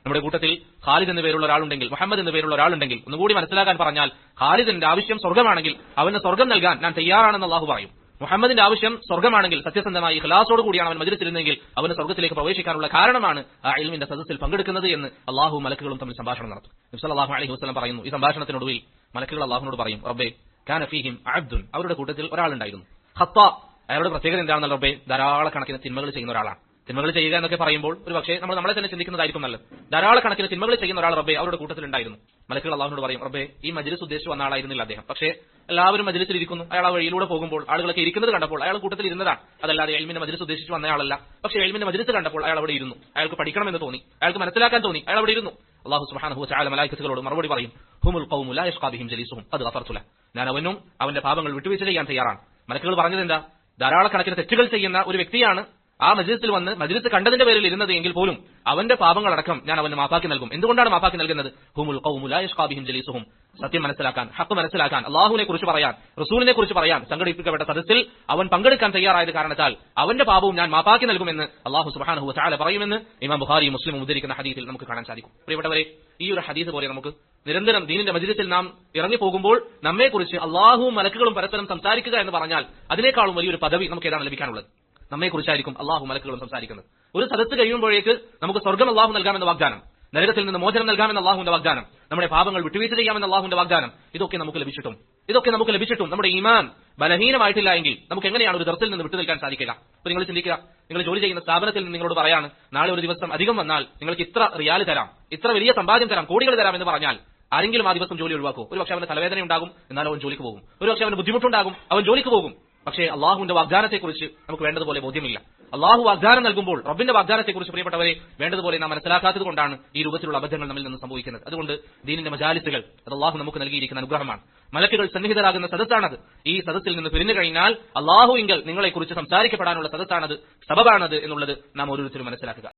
നമ്മുടെ കൂട്ടത്തിൽ ഖാലിദ് എന്ന പേരുള്ള ഒരാളുണ്ടെങ്കിൽ, മുഹമ്മദ് എന്ന പേരുള്ള ഒരാളുണ്ടെങ്കിൽ, ഒന്നുകൂടി മനസ്സിലാക്കാൻ പറഞ്ഞാൽ ഖാലിദിന്റെ ആവശ്യം സ്വർഗ്ഗമാണെങ്കിൽ അവന് സ്വർഗ്ഗം നൽകാൻ ഞാൻ തയ്യാറാണെന്ന് അള്ളാഹു പറയും. മുഹമ്മദിന്റെ ആവശ്യം സ്വർഗ്ഗമാണെങ്കിൽ സത്യസന്ധമായി ഇഖ്ലാസോട് കൂടിയാണ് അവൻ മജ്‌ലിസിലിരുന്നെങ്കിൽ അവന് സ്വർഗ്ഗത്തിലേക്ക് പ്രവേശിക്കാനുള്ള കാരണമാണ് ആ ഇൽമിന്റെ സദസ്സിൽ പങ്കെടുക്കുന്നത് എന്ന് അള്ളാഹു മലക്കുകളും തമ്മിൽ സംഭാഷണം നടത്തും. നബി സല്ലല്ലാഹു അലൈഹി വസല്ലം പറയുന്നു, ഈ സംഭാഷണത്തിനൊടുവിൽ മലക്കുകൾ അള്ളാഹുവിനോട് പറയും, റബ്ബേ കാന ഫീഹിം അബ്ദുൻ, അവരുടെ കൂട്ടത്തിൽ ഒരാളുണ്ടായിരുന്നു, ഖത്താ, അയാളുടെ പ്രത്യേകത എന്താണെന്ന് റബ്ബേ ധാരാളക്കണക്കിന് തിന്മകൾ ചെയ്യുന്ന ഒരാളാണ്. തിന്മകൾ ചെയ്യുക എന്നൊക്കെ പറയുമ്പോൾ ഒരു പക്ഷേ നമ്മളെ തന്നെ ചിന്തിക്കുന്നതായിരിക്കും നല്ലത്. ധാരാളക്കണക്കിന് തിന്മകൾ ചെയ്യുന്ന ഒരാൾ റബ്ബേ അവരുടെ കൂട്ടത്തിൽ ഉണ്ടായിരുന്നു. മലക്കുകൾ അള്ളാഹുവിനോട് പറയും, റബ്ബേ ഈ മജ്‌ലിസ് ഉദ്ദേശിച്ച് വന്ന ആളായിരുന്നില്ല അദ്ദേഹം, പക്ഷേ എല്ലാവരും മജ്‌ലിസിൽ ഇരിക്കുന്നു, അയാൾ ആ വഴിയിലൂടെ പോകുമ്പോൾ ആളുകളൊക്കെ ഇരിക്കുന്നത് കണ്ടപ്പോൾ അയാൾ കൂട്ടത്തിൽ ഇരുന്നതാണ്, അതല്ലാതെ ഇൽമിന്റെ മജ്‌ലിസ് ഉദ്ദേശിച്ച് വന്നയാളല്ല. പക്ഷേ ഇൽമിന്റെ മജ്‌ലിസ് കണ്ടപ്പോൾ അയാൾ അവിടെ ഇരുന്നു, അയാൾക്ക് പഠിക്കണമെന്ന് തോന്നി, അയാൾക്ക് മനസ്സിലാക്കാൻ തോന്നി, അയാൾ അവിടെ ഇരുന്നു. അല്ലാഹു സുബ്ഹാനഹു വ തആല മലായികത്തുകളോട് മറുപടി പറയും, ഹുമുൽ ഖൗമു ലാ യഷ്ഖാ ബിഹിം ജലീസുഹും ഖദ് ഗഫർതു ലഹു, ഞാൻ അവനും അവന്റെ പാപങ്ങൾ വിട്ടുവീഴ്ച ചെയ്യാൻ തയ്യാറാണ്. മലക്കുകൾ പറഞ്ഞത് എന്താ? ധാരാളക്കണക്കിന് തെറ്റുകൾ ചെയ്യുന്ന ഒരു വ്യക്തിയാണ് ആ മജ്‌ലിസിൽ വന്ന് മജ്‌ലിസ് കണ്ടതിന്റെ പേരിൽ ഇരുന്നത് എങ്കിൽ പോലും അവന്റെ പാപങ്ങളടക്കം ഞാൻ അവന് മാപ്പാക്കി നൽകും. എന്തുകൊണ്ടാണ് മാപ്പാക്കി നൽകുന്നത്? ഹുമുൽ ഖൗമു ലാ യഷ്ഖാ ബിഹിം ജലീസുഹും, സത്യം മനസ്സിലാക്കാൻ, ഹഖ് മനസ്സിലാക്കാൻ, അല്ലാഹുവിനെ കുറിച്ച് പറയാൻ, റസൂലിനെ കുറിച്ച് പറയാൻ സംഘടിപ്പിക്കപ്പെട്ട സദസ്സിൽ അവൻ പങ്കെടുക്കാൻ തയ്യാറായത് കാരണത്താൽ അവന്റെ പാപവും ഞാൻ മാപ്പാക്കി നൽകുമെന്ന് അല്ലാഹു സുബ്ഹാനഹു വ തആല പറയുമെന്ന് ഇമാം ബുഖാരി മുസ്ലിം ഉദ്ധരിക്കുന്ന ഹദീസിൽ നമുക്ക് കാണാൻ സാധിക്കും. പ്രിയപ്പെട്ടവരെ, ഈ ഒരു ഹദീസ് പോലെ നമുക്ക് നിരന്തരം ദീനിന്റെ മജ്‌ലിസിൽ നാം ഇറങ്ങി പോകുമ്പോൾ നമ്മെക്കുറിച്ച് അല്ലാഹുവും മലക്കുകളും പരസ്പരം സംസാരിക്കുക എന്ന് പറഞ്ഞാൽ അതിനേക്കാളും വലിയൊരു പദവി നമുക്ക് ഏതാണ് ലഭിക്കാനുള്ളത്? നമ്മെക്കുറിച്ചായിരിക്കും അല്ലാഹു മലക്കുകളും സംസാരിക്കുന്നത്. ഒരു സദസ്സ് കഴിയുമ്പോഴേക്ക് നമുക്ക് സ്വർഗ്ഗം അല്ലാഹു നൽകാമെന്ന വാഗ്ദാനം, നരകത്തിൽ നിന്ന് മോചനം നൽകാമെന്ന അല്ലാഹുവിന്റെ വാഗ്ദാനം, നമ്മുടെ പാപങ്ങൾ വിട്ടുവീഴ്ച ചെയ്യാമെന്ന അല്ലാഹുവിന്റെ വാഗ്ദാനം, ഇതൊക്കെ നമുക്ക് ലഭിച്ചിട്ടും നമ്മുടെ ഈമാൻ ബലഹീനമായിട്ടില്ല എങ്കിൽ നമുക്ക് എങ്ങനെയാണ് ഒരു ദർസിൽ നിന്ന് വിട്ടുനിൽക്കാൻ സാധിക്കുക? അപ്പൊ നിങ്ങൾ ചിന്തിക്കുക, നിങ്ങൾ ജോലി ചെയ്യുന്ന സ്ഥാപനത്തിൽ നിന്ന് നിങ്ങളോട് പറയാണ്, നാളെ ഒരു ദിവസം അധികം വന്നാൽ നിങ്ങൾക്ക് ഇത്ര റിയാൽ തരാം, ഇത്ര വലിയ സമ്പാദ്യം തരാം, കോടികൾ തരാം എന്ന് പറഞ്ഞാൽ ആരെങ്കിലും ആ ദിവസം ജോലി ഒഴിവാക്കും? ഒരു പക്ഷേ അവന് തലവേദന ഉണ്ടാകും, എന്നാലും അവൻ ജോലിക്ക് പോകും. ഒരു പക്ഷേ അവന് ബുദ്ധിമുട്ടുണ്ടാകും, അവൻ ജോലിക്ക് പോകും. പക്ഷേ അള്ളാഹുവിന്റെ വാഗ്ദാനത്തെക്കുറിച്ച് നമുക്ക് വേണ്ടതുപോലെ ബോധ്യമില്ല. അള്ളാഹു വാഗ്ദാനം നൽകുമ്പോൾ റബ്ബിന്റെ വാഗ്ദാനത്തെക്കുറിച്ച് പ്രിയപ്പെട്ടവരെ വേണ്ടതുപോലെ നാം മനസ്സിലാക്കാത്തത് കൊണ്ടാണ് ഈ രൂപത്തിലുള്ള അബദ്ധങ്ങൾ നമ്മിൽ നിന്ന് സംഭവിക്കുന്നത്. അതുകൊണ്ട് ദീനിന്റെ മജാലിസുകൾ അത് അള്ളാഹു നമുക്ക് നൽകിയിരിക്കുന്ന അനുഗ്രഹമാണ്. മലക്കുകൾ സന്നിഹിതരാകുന്ന സദസ്സാണത്. ഈ സദസ്സിൽ നിന്ന് പിരിഞ്ഞു കഴിഞ്ഞാൽ അള്ളാഹുവിങ്കൽ നിങ്ങളെക്കുറിച്ച് സംസാരിക്കപ്പെടാനുള്ള സദസ്സാണത്, സബബാണത് എന്നുള്ളത് നാം ഓരോരുത്തരും മനസ്സിലാക്കുക.